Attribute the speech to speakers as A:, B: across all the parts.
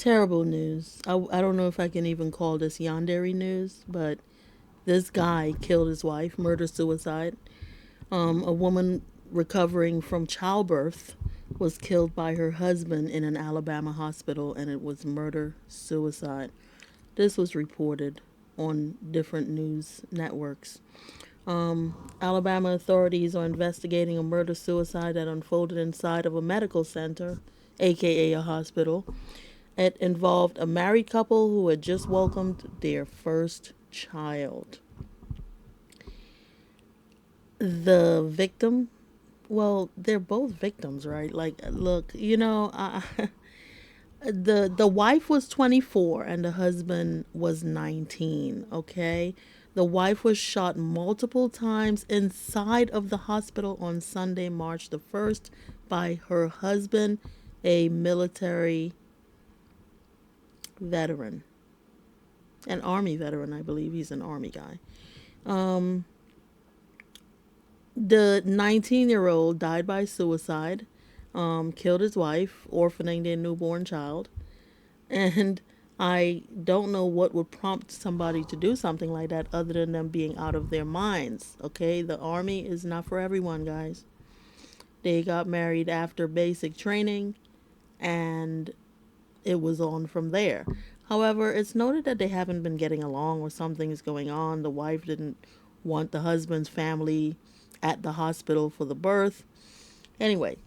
A: Terrible news. I don't know if I can even call this Yandere news, but this guy killed his wife, murder suicide. A woman recovering from childbirth was killed by her husband in an Alabama hospital, and it was murder suicide. This was reported on different news networks. Alabama authorities are investigating a murder suicide that unfolded inside of a medical center, aka a hospital. It involved a married couple who had just welcomed their first child. The victim, well, they're both victims, right? Like, look, the wife was 24 and the husband was 19, okay? The wife was shot multiple times inside of the hospital on Sunday, March the 1st by her husband, a military veteran, an army veteran, I believe. He's an army guy. The 19-year-old died by suicide, killed his wife, orphaning their newborn child. And I don't know what would prompt somebody to do something like that other than them being out of their minds. Okay, the army is not for everyone, guys. They got married after basic training and it was on from there. However, it's noted that they haven't been getting along or something is going on. The wife didn't want the husband's family at the hospital for the birth. Anyway,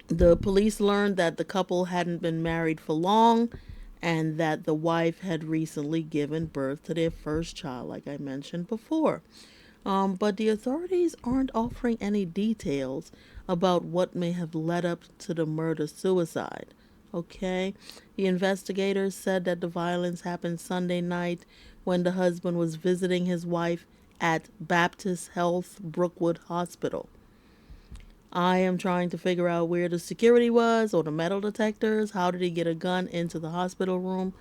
A: the police learned that the couple hadn't been married for long and that the wife had recently given birth to their first child, like I mentioned before. But the authorities aren't offering any details about what may have led up to the murder suicide. Okay? The investigators said that the violence happened Sunday night when the husband was visiting his wife at Baptist Health Brookwood Hospital. I am trying to figure out where the security was or the metal detectors. How did he get a gun into the hospital room?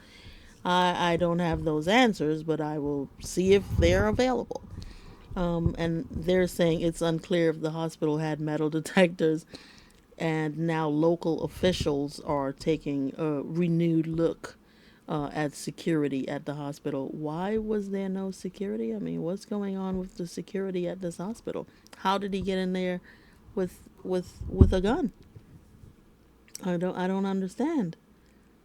A: I don't have those answers, but I will see if they're available. And they're saying it's unclear if the hospital had metal detectors, and now local officials are taking a renewed look at security at the hospital. Why was there no security? I mean, what's going on with the security at this hospital? How did he get in there with a gun? I don't understand.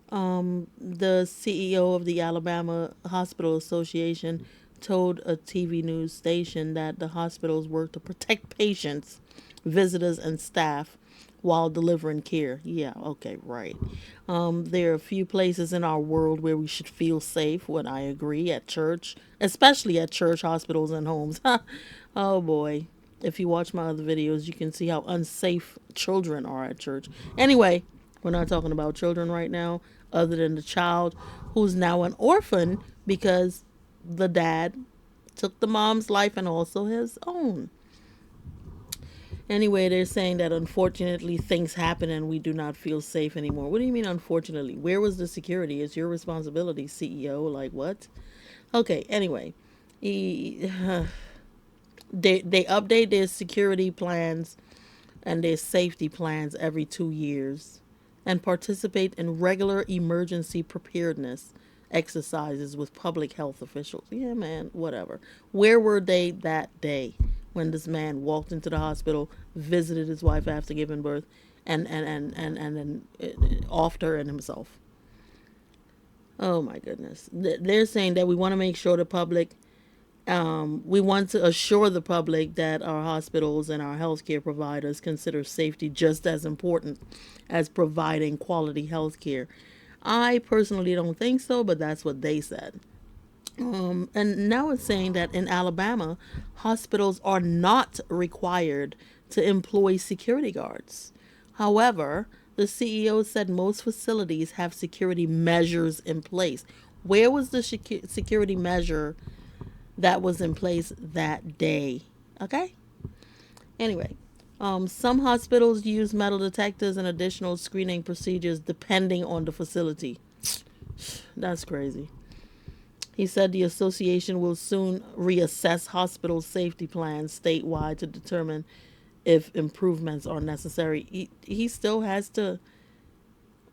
A: The CEO of the Alabama Hospital Association told a TV news station that the hospitals work to protect patients, visitors, and staff while delivering care. Yeah, okay, right. There are a few places in our world where we should feel safe, what I agree, at church, especially at church, hospitals, and homes. Oh boy. If you watch my other videos, you can see how unsafe children are at church. Anyway, we're not talking about children right now, other than the child who's now an orphan because the dad took the mom's life and also his own. Anyway, they're saying that unfortunately things happen and we do not feel safe anymore. What do you mean, unfortunately? Where was the security? It's your responsibility, CEO. Like, what? Okay, anyway. He, they update their security plans and their safety plans every 2 years and participate in regular emergency preparedness exercises with public health officials. Yeah, man, whatever. Where were they that day when this man walked into the hospital, visited his wife after giving birth, and then offed her and himself? Oh my goodness. They're saying that we want to make sure the public we want to assure the public that our hospitals and our healthcare providers consider safety just as important as providing quality healthcare. I personally don't think so, but that's what they said. And now it's saying that in Alabama, hospitals are not required to employ security guards. However, the CEO said most facilities have security measures in place. Where was the security measure that was in place that day? Okay? Anyway, some hospitals use metal detectors and additional screening procedures depending on the facility. That's crazy. He said the association will soon reassess hospital safety plans statewide to determine if improvements are necessary. He still has to.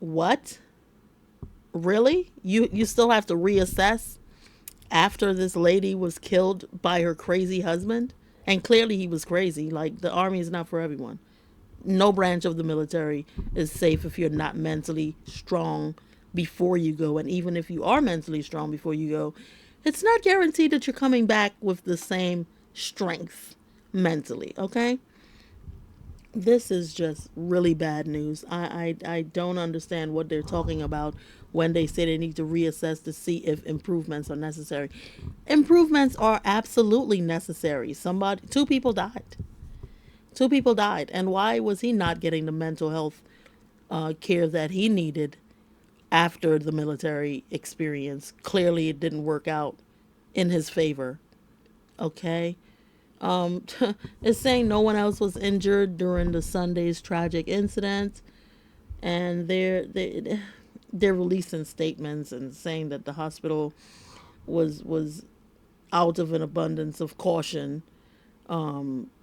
A: What? Really? You still have to reassess after this lady was killed by her crazy husband? And clearly he was crazy. Like, the army is not for everyone. No branch of the military is safe if you're not mentally strong before you go. And even if you are mentally strong before you go, it's not guaranteed that you're coming back with the same strength mentally, okay? This is just really bad news. I don't understand what they're talking about when they say they need to reassess to see if improvements are necessary. Improvements are absolutely necessary. Two people died. Two people died. And why was he not getting the mental health care that he needed after the military experience? Clearly, it didn't work out in his favor. Okay. Um, it's saying no one else was injured during the Sunday's tragic incident, and they're releasing statements and saying that the hospital was out of an abundance of caution,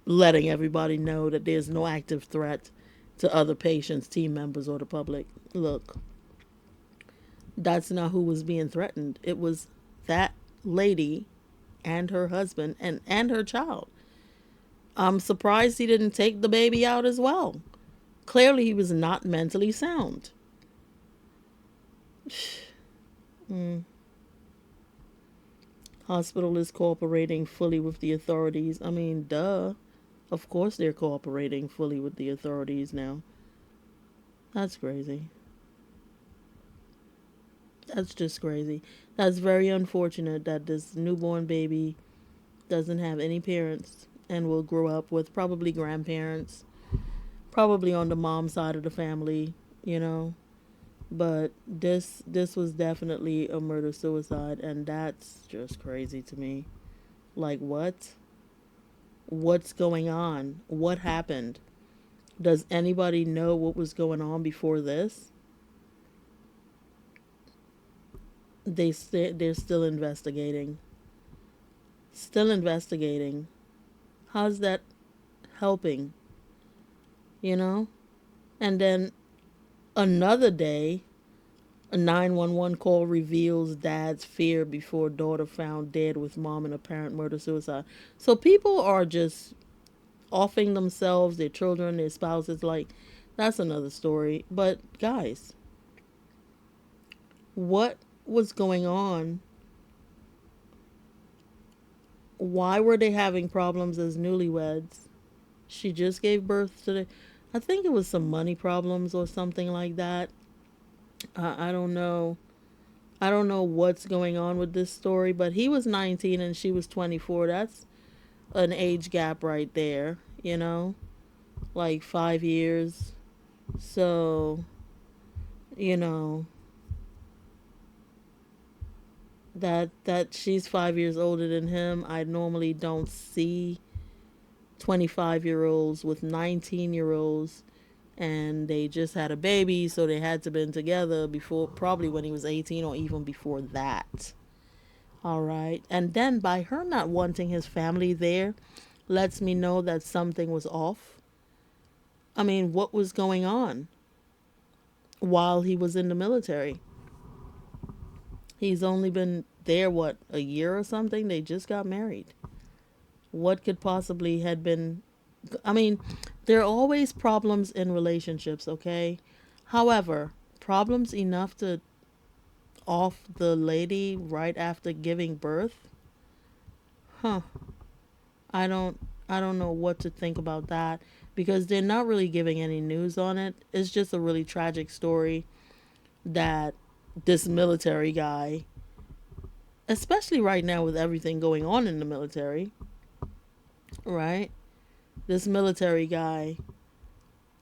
A: letting everybody know that there's no active threat to other patients, team members, or the public. Look, that's not who was being threatened. It was that lady and her husband and her child. I'm surprised he didn't take the baby out as well. Clearly, he was not mentally sound. Mm. Hospital is cooperating fully with the authorities. I mean, duh. Of course, they're cooperating fully with the authorities now. That's crazy. That's just crazy. That's very unfortunate that this newborn baby doesn't have any parents and will grow up with probably grandparents, probably on the mom side of the family, you know. But this was definitely a murder suicide, and that's just crazy to me. Like, what? What's going on? What happened? Does anybody know what was going on before this? They're still investigating. Still investigating. How's that helping? You know? And then another day, a 911 call reveals dad's fear before daughter found dead with mom in apparent murder suicide. So people are just offing themselves, their children, their spouses. Like, that's another story. But guys, what was going on? Why were they having problems as newlyweds? She just gave birth to the. I think it was some money problems or something like that. I don't know. I don't know what's going on with this story, but he was 19 and she was 24. That's an age gap right there, you know? Like 5 years. So, you know, that she's 5 years older than him. I normally don't see 25-year-olds with 19-year-olds, and they just had a baby, so they had to been together before, probably when he was 18 or even before that. All right. And then by her not wanting his family there lets me know that something was off. I mean, what was going on while he was in the military? He's only been there, what, a year or something? They just got married. What could possibly had been. I mean, there are always problems in relationships, okay? However, problems enough to off the lady right after giving birth? Huh. I don't I don't know what to think about that because they're not really giving any news on it. It's just a really tragic story that this military guy, especially right now with everything going on in the military, right? This military guy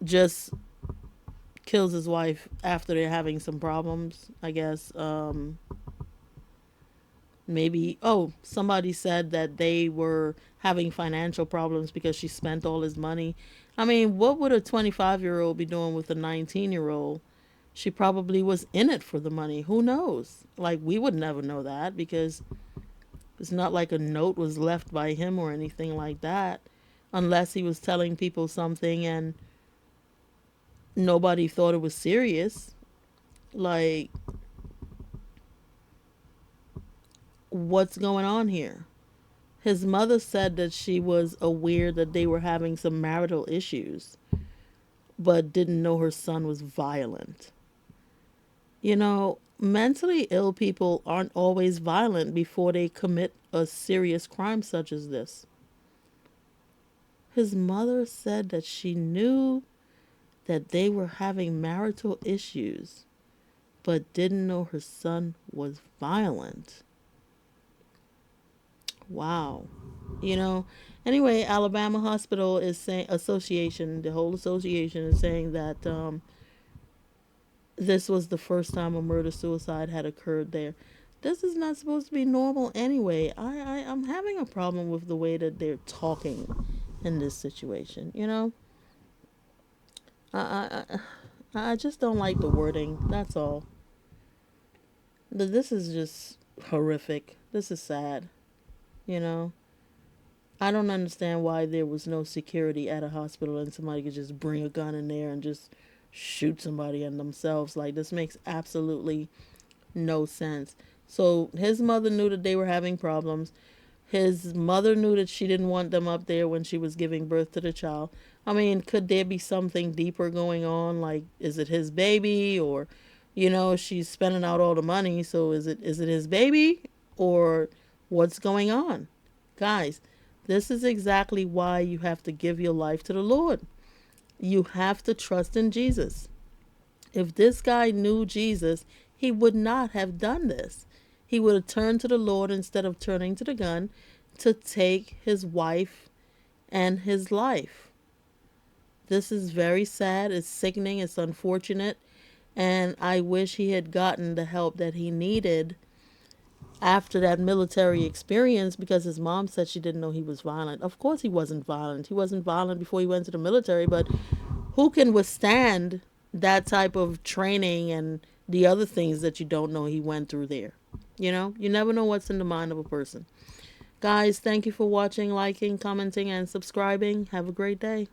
A: just kills his wife after they're having some problems, I guess. Maybe, oh, somebody said that they were having financial problems because she spent all his money. I mean, what would a 25-year-old be doing with a 19-year-old? She probably was in it for the money. Who knows? Like, we would never know that because it's not like a note was left by him or anything like that, unless he was telling people something and nobody thought it was serious. Like, what's going on here? His mother said that she was aware that they were having some marital issues, but didn't know her son was violent. Mentally ill people aren't always violent before they commit a serious crime such as this. His mother said that she knew that they were having marital issues, but didn't know her son was violent. Wow. You know, anyway, Alabama Hospital is saying, the whole association is saying that this was the first time a murder suicide had occurred there. This is not supposed to be normal anyway. I'm having a problem with the way that they're talking in this situation. I, I, I just don't like the wording. That's all. This is just horrific. This is sad. You know, I don't understand why there was no security at a hospital and somebody could just bring a gun in there and just shoot somebody and themselves. Like, this makes absolutely no sense. So his mother knew that they were having problems. His mother knew that she didn't want them up there when she was giving birth to the child. I mean, could there be something deeper going on? Like, is it his baby, or, she's spending out all the money, so is it his baby, or what's going on? Guys, this is exactly why you have to give your life to the Lord. You have to trust in Jesus. If this guy knew Jesus, he would not have done this. He would have turned to the Lord instead of turning to the gun to take his wife and his life. This is very sad. It's sickening. It's unfortunate. And I wish he had gotten the help that he needed after that military experience, because his mom said she didn't know he was violent. Of course, he wasn't violent. He wasn't violent before he went to the military, but who can withstand that type of training and the other things that you don't know he went through there? You never know what's in the mind of a person. Guys, thank you for watching, liking, commenting, and subscribing. Have a great day.